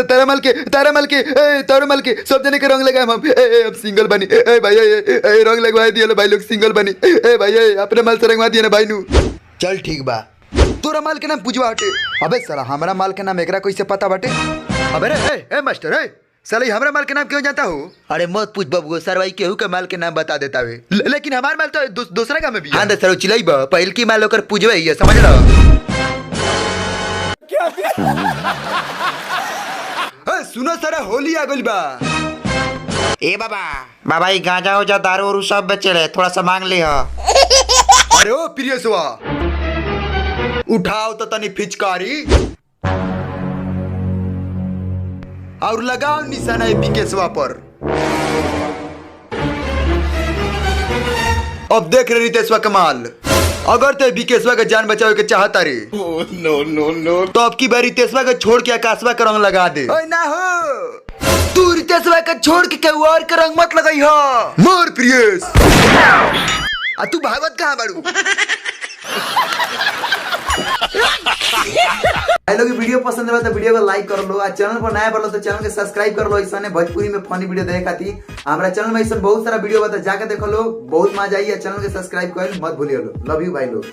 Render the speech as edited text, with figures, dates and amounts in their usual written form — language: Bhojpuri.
तारा माल के तारा माल के सब जने के रंग लगाए हम। अब सिंगल बनी भाई, रंग लगवा दिया भाई लोग, सिंगल बनी भाई, अपने माल से रंगवा दिया ना भाई नू। चल ठीक बा, तोरा माल के नाम पूजवा हटे। अबे साला हमारा माल के नाम एकरा कैसे पता बाटे? अबे रे मास्टर साला हमारा माल के नाम क्यों जानता हो? अरे मत पूछ बबुआ, सर भाई केहू के माल के नाम बता देता है। लेकिन हमारा माल तो दूसरा का में भी है। हाँ सर चिल्लाई बा, पहल की माल होकर पूजवा ही है, समझ लो। सुनो सर, होली आ गइल बा। ए बाबा ये गांजा हो जा दारू और सब बेचे रहे, थोड़ा सा मांग ले। अरे ओ प्रियसवा, उठाओ तो तनी फिचकारी और लगाओ निशाना बिकेसवा पर। अब देख रहे रितेशवा कमाल, अगर ते बिकेसवा के जान बचावे के चाहता रे नो तो अब की बार रितेशवा के छोड़ के आकाशवा का रंग लगा दे। ओए ना हो, तू रितेशवा का छोड़ के केहू और के रंग मत लगाई हो। मोर प्रियस, आ तू भागवत कहाँ बाड़ू? लोग वीडियो पसंद रहा तो वीडियो को लाइक कर लो, चैनल पर नया बढ़ तो चैनल के सब्सक्राइब कर लो। ऐसा भोजपुरी में फनी वीडियो देखे खातिर हमारा चैनल में ऐसा बहुत सारा वीडियो बता, जाके देखो लो, बहुत मजा आई है। चैनल के सब्सक्राइब कर मत भूलिए लो। लव यू भाई लोग।